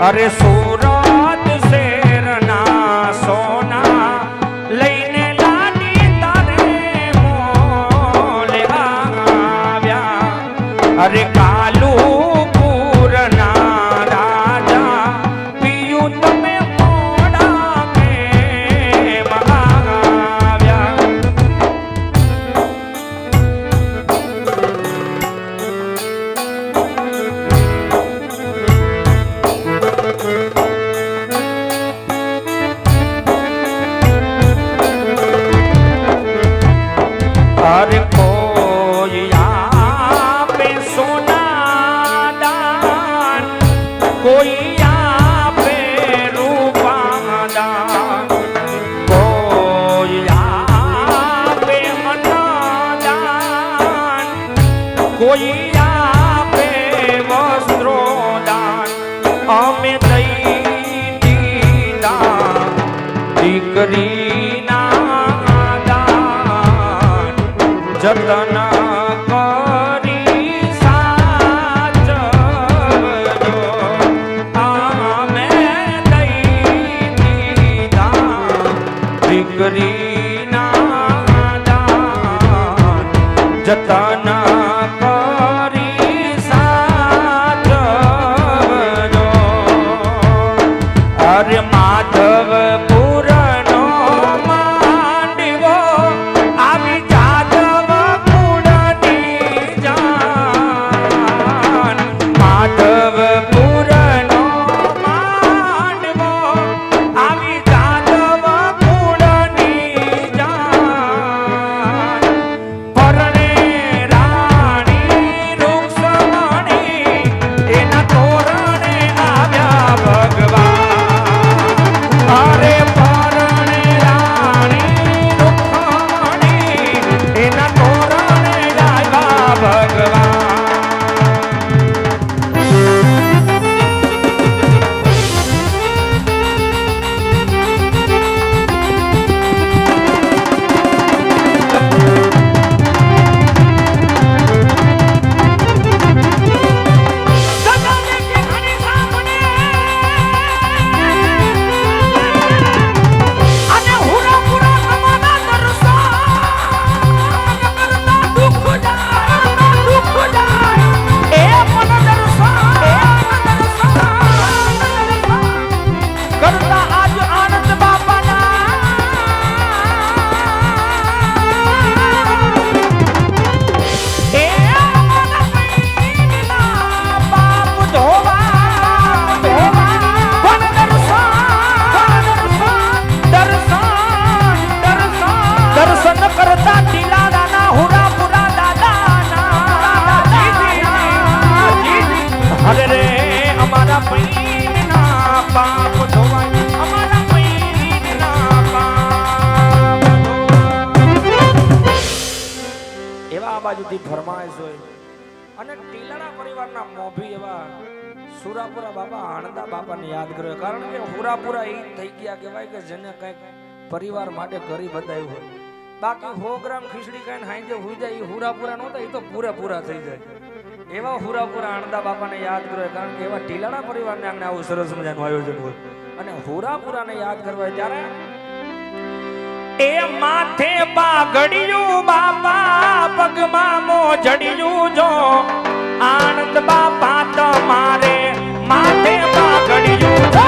અરે સુરત શેરના સોના લઈને લાડી તારે મોલે આવ્યા. અરે કાલુપુરના રાજા પિયું તમે મોડા કેમ આવ્યા. અરે કોઈ આપે સોના દાન, કોઈ આપે રૂપા દાન, કોઈ આપે મન દાન, કોઈ આપે વસ્ત્રો દાન. અમે દઈ દીધા દીકરીના જતન કરી સાચજો. આમે દઈ દીધા દીકરીના દાન, જતન કરી સાચજો. અરે માધવપુરનો માંડવો આવી જાદવ કુળની જાન. માધવપુરનો માંડવો આવી જાદવ કુળની જાન. પરણે રાણી રૂક્ષ્મણી એના તોરણે આવ્યા ભગવાન. અરે પરણે રાણી રૂક્ષ્મણી એના તોરણે આવ્યા ભગવાન. ફરમાઈશ હોય અને ટીલાણા પરિવારના મોભી એવા સુરાપુરા બાપા આણંદા બાપાને યાદ કર્યો. કારણ કે હુરાપુરા એ થઈ ગયા કહેવાય કે જેને કંઈક પરિવાર માટે ગરીબ બતાવ્યું હોય. બાકી 100 ગ્રામ ખીચડી ખાઈને હાંજે હુઈ જાય એ હુરાપુરા નહોતા, એ તો પૂરા થઈ જાય. એવા હુરાપુરા આણંદા બાપાને યાદ કર્યો. કારણ કે એવા ટીલાણા પરિવારને આંગણે આવું સરસ મજાનું આયોજન હોય અને હુરાપુરાને યાદ કરવા ત્યારે એ માથે પાઘડિયું બાપા પગમાં મોજડિયું જો આનંદ બાપા તમારે માથે પાઘડિયું જો.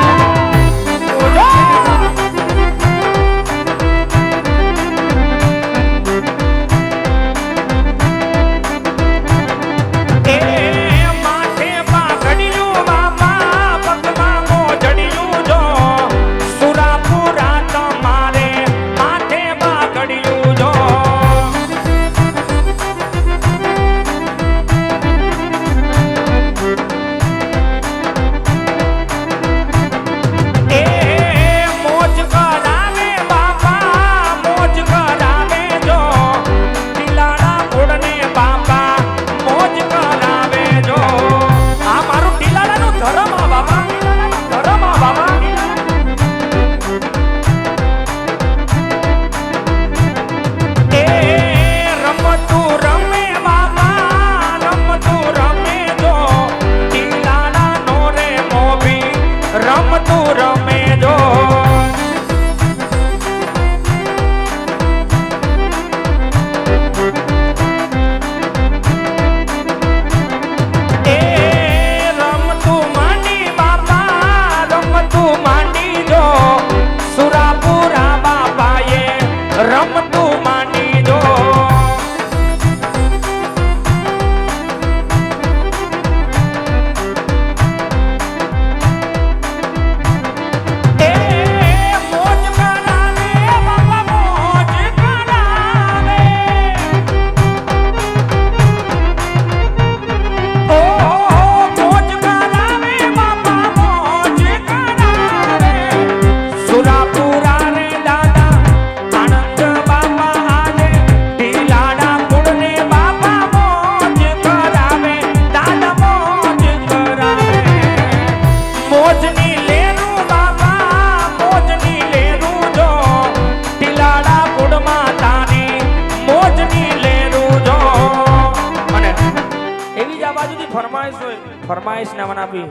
ફરમાઈશ હોય ફરમાઈશ ને મને આપી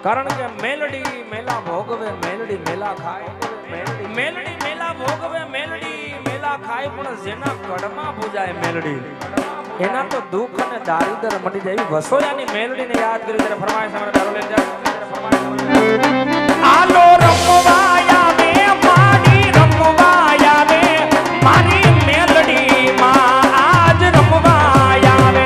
કારણ કે મેલડી મેલા ભોગવે મેલડી મેલા ખાય મેલડી મેલા ભોગવે મેલડી મેલા ખાય પણ જેના કડમાં પૂજાય મેલડી એના તો દુઃખ અને દારિદ્ર મટી જાય વસોયાની મેલડીને યાદ કરી ત્યારે ફરમાઈશ અમારે દારો લઈ જાય આલો રમવાયા મે મારી રમવાયા મે મારી મેલડી માં આજ રમવાયા મે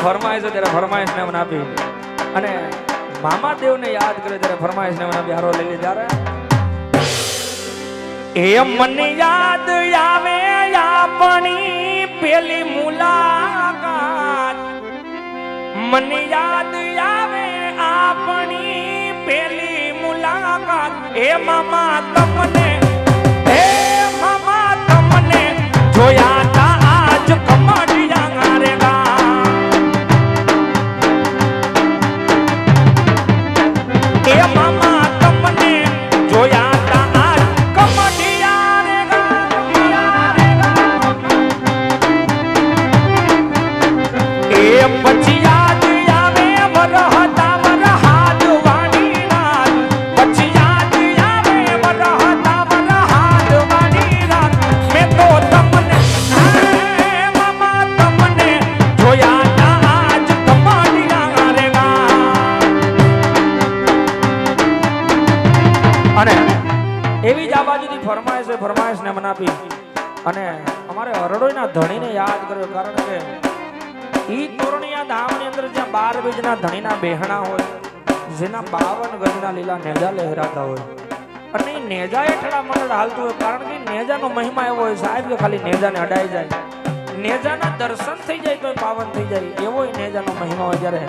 ફરમાઈશ ત્યારે ફરમાઈશ ને મને આપી અને મામા દેવ ને યાદ કરે ત્યારે ફરમાઈશ ને મને આપી હારો લઈ લે ત્યારે એ મને યાદ આવે આપણી પેલી મુલાકાત મને યાદ આવે આપણી પેલી મુલાકાત એ મામા તમને જોયા તા આજ કમડિયા રે મામા તમને જોયા તા આજ કમડિયા રે એ પછી યાદ આવે વરહતા વરહાદ વાણી રાત પછી યાદ આવે વરહતા વરહાદ વાણી રાત મેં તો તમને મામા તમને જોયા તા આજ કમડિયા રે અને એવી જ આ બાજુથી ફરમાઈશ ને મને આપી અને અમારે હરડોઈના ધણીને યાદ કર્યો કારણ કે ઈ તોરણિયા ધામની અંદર જ્યાં 12 બીજના ધણીના બેહણા હોય જેના 52 ગજના લીલા નેજા લહેરાતા હોય અને એ નેજા હેઠળ મંડળ હાલતું હોય કારણ કે નેજાનો મહિમા એવો હોય સાહેબ કે ખાલી નેજાને અડાઈ જાય નેજાના દર્શન થઈ જાય તો પાવન થઈ જાય એવો નેજાનો મહિમા હોય જ્યારે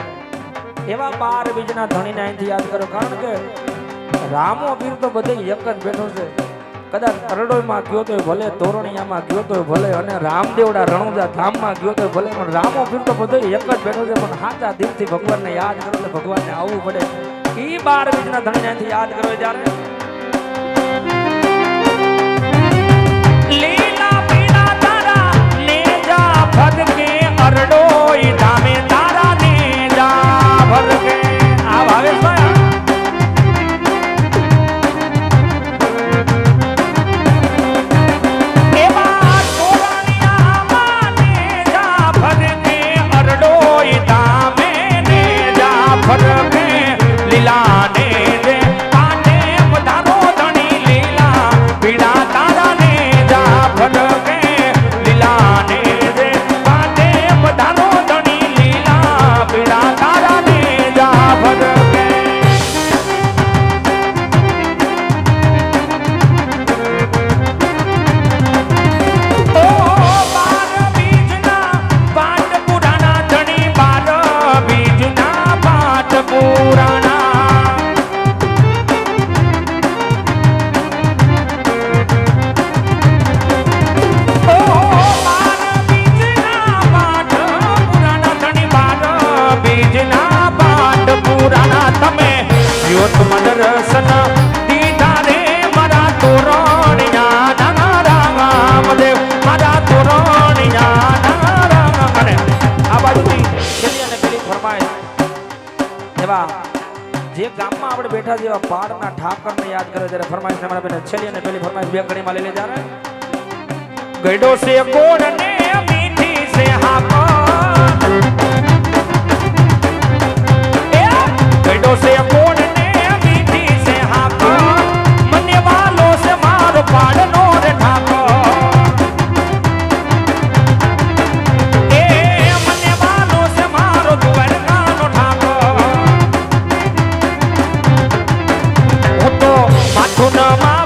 એવા 12 બીજના ધણીને અહીંથી યાદ કર્યો કારણ કે રામો પીર તો બધે એક જ બેઠો છે કદાચ કરડોઈમાં ગયો તો ભલે તોરણિયામાં ગયો તો ભલે અને રામદેવડા રણુજા ધામમાં ગયો તો ભલે પણ રામો પીર તો બધે એક જ બેઠો છે પણ સાચા દિલથી ભગવાનને યાદ કરો તો ભગવાનને આવવું પડે ઈ 12 બીજના ધણીને યાદ કરો જ્યારે લીલા પીળા તારા નેજા ભરકે અરડોઈ ધામે તારા નેજા ભરકે આ ભાવેશભાઈ લીલા ને મીઠા જેવા પાડના ઠાકરને યાદ કરે ત્યારે ફરમાઈશ અમારા બેને છેલ્લી અને પેલી ફરમાઈશ બે ઘડીમાં લઈ લેજા રે ગઈડો સે ગોળ ને મીઠી સે હાકો ગઈડો સે ગોળ ને મીઠી સે હાકો મને વાલો સે મારો પાડનો રે ઠાકો એ મને વાલો સે મારો દ્વારકાનો ઠાકો હું તો માથું ન